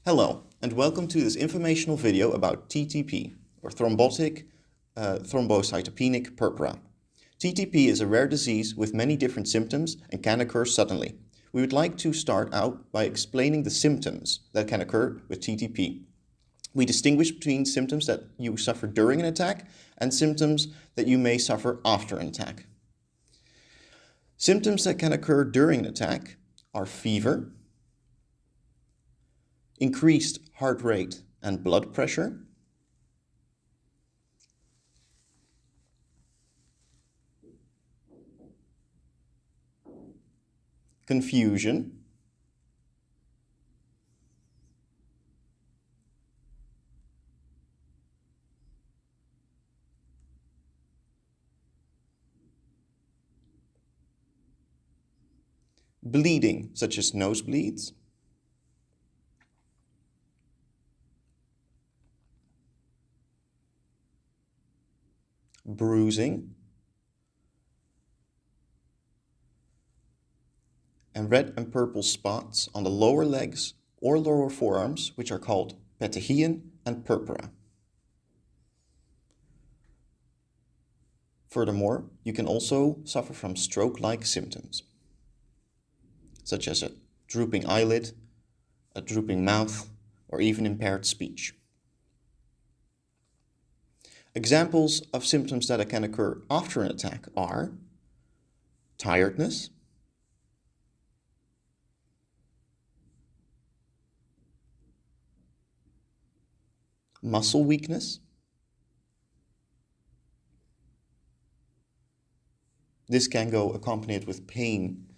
Hello, and welcome to this informational video about TTP, or Thrombotic Thrombocytopenic Purpura. TTP is a rare disease with many different symptoms and can occur suddenly. We would like to start out by explaining the symptoms that can occur with TTP. We distinguish between symptoms that you suffer during an attack and symptoms that you may suffer after an attack. Symptoms that can occur during an attack are fever, increased heart rate and blood pressure, confusion, bleeding such as nosebleeds, bruising, and red and purple spots on the lower legs or lower forearms, which are called petechiae and purpura. Furthermore, you can also suffer from stroke-like symptoms, such as a drooping eyelid, a drooping mouth, or even impaired speech. Examples of symptoms that can occur after an attack are tiredness, muscle weakness. This can go accompanied with pain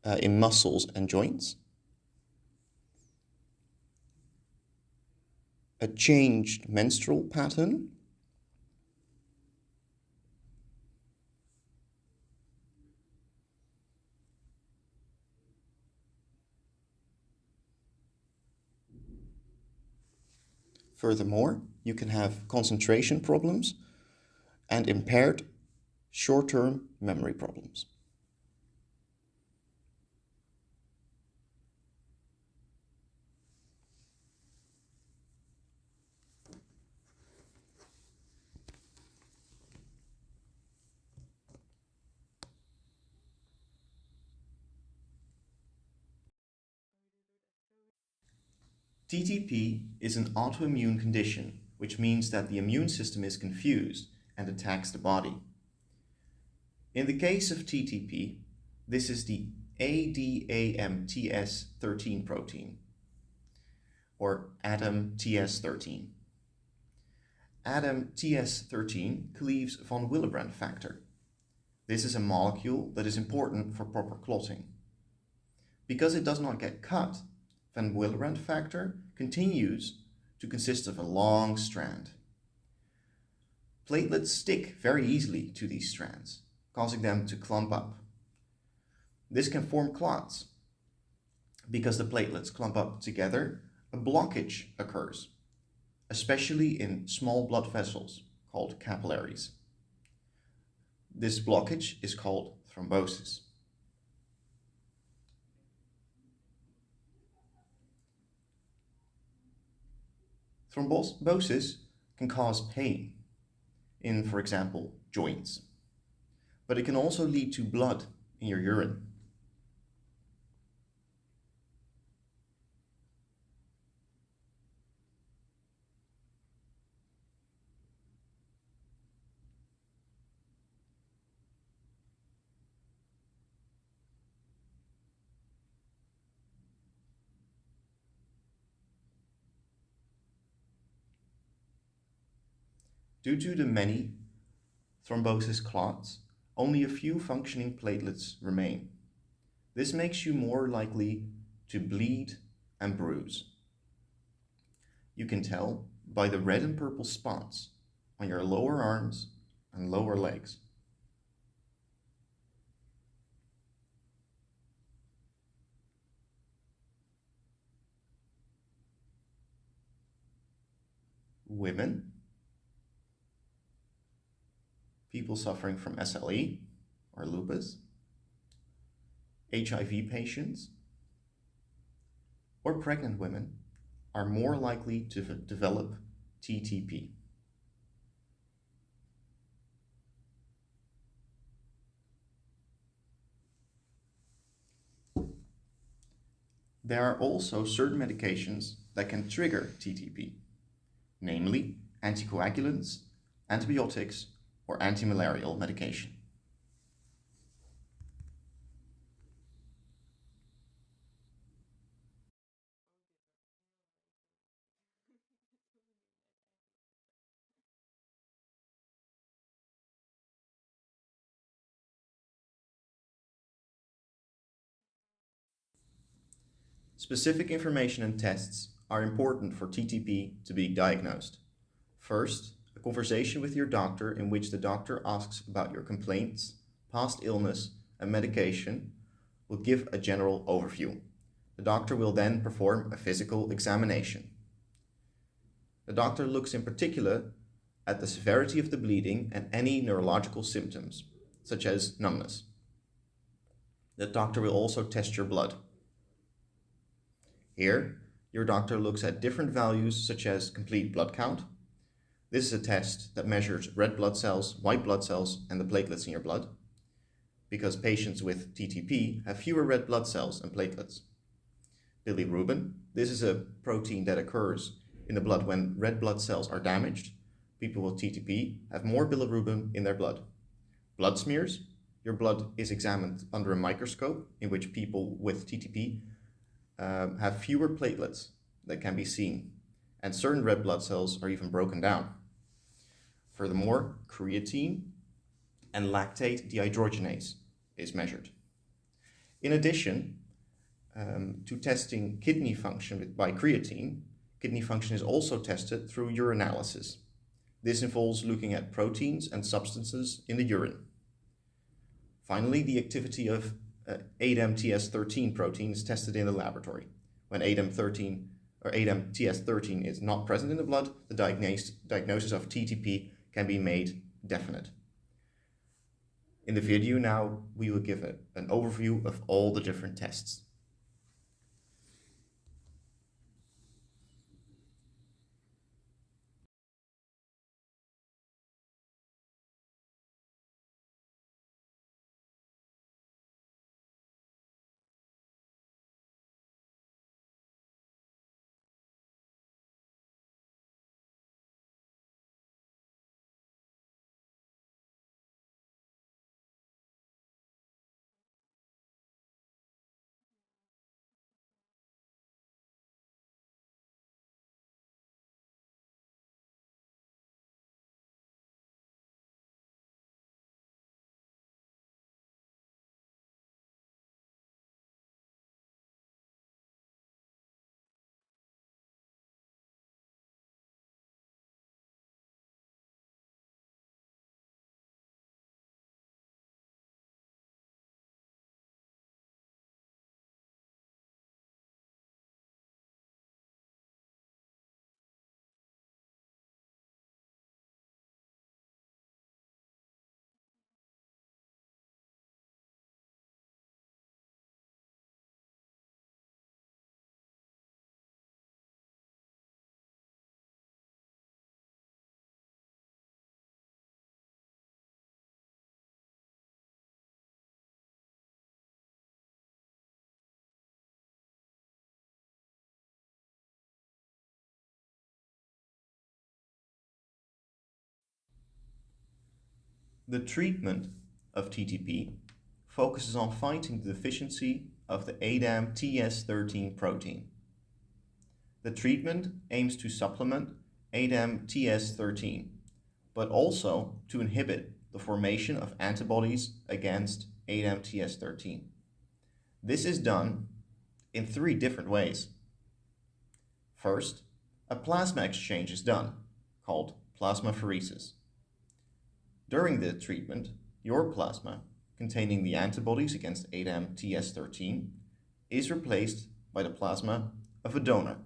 in muscles and joints. A changed menstrual pattern. Furthermore, you can have concentration problems and impaired short-term memory problems. TTP is an autoimmune condition, which means that the immune system is confused and attacks the body. In the case of TTP, this is the ADAMTS13 protein, or ADAMTS13. ADAMTS13 cleaves von Willebrand factor. This is a molecule that is important for proper clotting. Because it does not get cut, von Willebrand factor continues to consist of a long strand. Platelets stick very easily to these strands, causing them to clump up. This can form clots. Because the platelets clump up together, a blockage occurs, especially in small blood vessels called capillaries. This blockage is called thrombosis. Thrombosis can cause pain in, for example, joints, but it can also lead to blood in your urine. Due to the many thrombosis clots, only a few functioning platelets remain. This makes you more likely to bleed and bruise. You can tell by the red and purple spots on your lower arms and lower legs. Women, people suffering from SLE or lupus, HIV patients, or pregnant women are more likely to develop TTP. There are also certain medications that can trigger TTP, namely anticoagulants, antibiotics, or antimalarial medication. Specific information and tests are important for TTP to be diagnosed. First, a conversation with your doctor in which the doctor asks about your complaints, past illness, and medication will give a general overview. The doctor will then perform a physical examination. The doctor looks in particular at the severity of the bleeding and any neurological symptoms, such as numbness. The doctor will also test your blood. Here, your doctor looks at different values such as complete blood count. This is a test that measures red blood cells, white blood cells, and the platelets in your blood, because patients with TTP have fewer red blood cells and platelets. Bilirubin, this is a protein that occurs in the blood when red blood cells are damaged. People with TTP have more bilirubin in their blood. Blood smears, your blood is examined under a microscope in which people with TTP have fewer platelets that can be seen, and certain red blood cells are even broken down. Furthermore, creatine and lactate dehydrogenase is measured. In addition to testing kidney function by creatine, kidney function is also tested through urinalysis. This involves looking at proteins and substances in the urine. Finally, the activity of ADAM-TS13 protein is tested in the laboratory. When ADAM-TS13 is not present in the blood, the diagnosis of TTP can be made definite. In the video now, we will give an overview of all the different tests. The treatment of TTP focuses on fighting the deficiency of the ADAM-TS13 protein. The treatment aims to supplement ADAM-TS13, but also to inhibit the formation of antibodies against ADAM-TS13. This is done in 3 different ways. First, a plasma exchange is done, called plasmapheresis. During the treatment, your plasma, containing the antibodies against ADAM-TS13, is replaced by the plasma of a donor.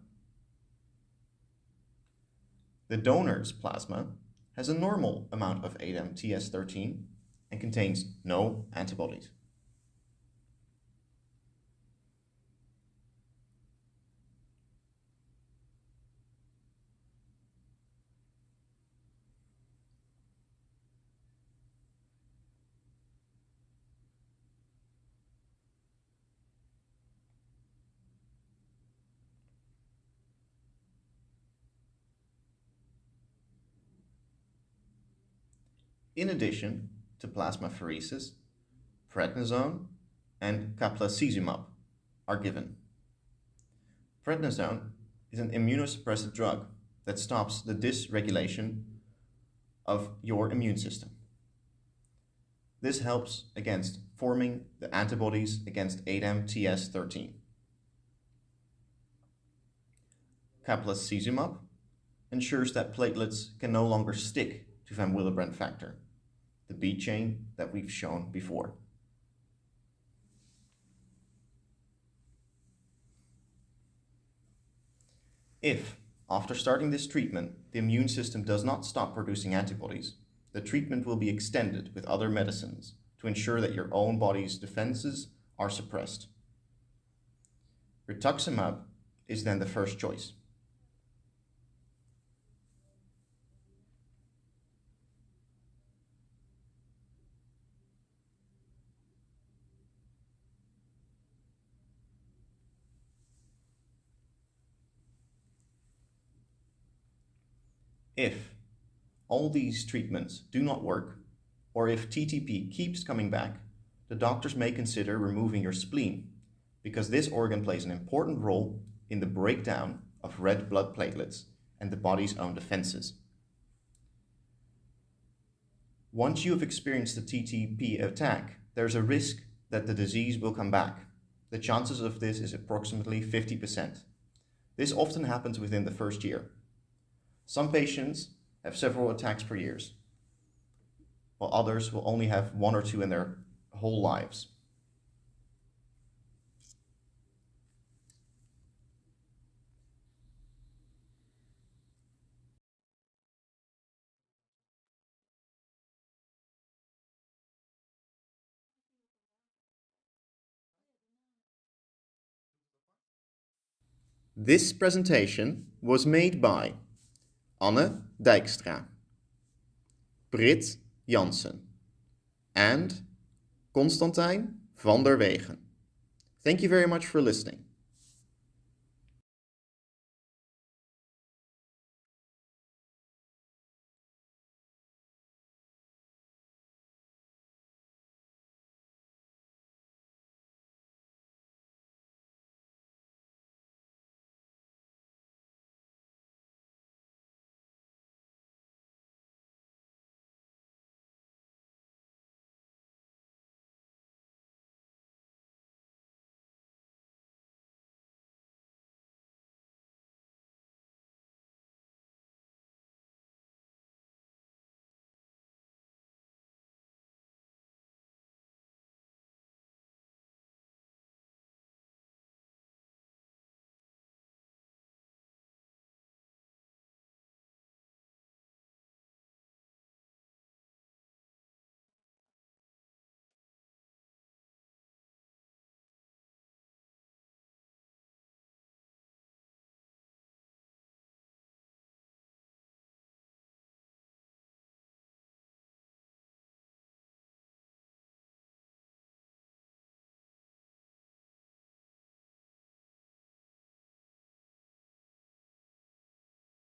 The donor's plasma has a normal amount of ADAM-TS13 and contains no antibodies. in addition to plasmapheresis, prednisone and caplacizumab are given. Prednisone is an immunosuppressive drug that stops the dysregulation of your immune system. This helps against forming the antibodies against ADAM-TS13. Caplacizumab ensures that platelets can no longer stick to van Willebrand factor, the bead chain that we've shown before. If, after starting this treatment, the immune system does not stop producing antibodies, the treatment will be extended with other medicines to ensure that your own body's defenses are suppressed. Rituximab is then the first choice. If all these treatments do not work, or if TTP keeps coming back, the doctors may consider removing your spleen, because this organ plays an important role in the breakdown of red blood platelets and the body's own defenses. Once you have experienced a TTP attack, there's a risk that the disease will come back. The chances of this is approximately 50%. This often happens within the first year. Some patients have several attacks per year, while others will only have one or two in their whole lives. This presentation was made by Anne Dijkstra, Britt Jansen, and Constantijn van der Wegen. Thank you very much for listening.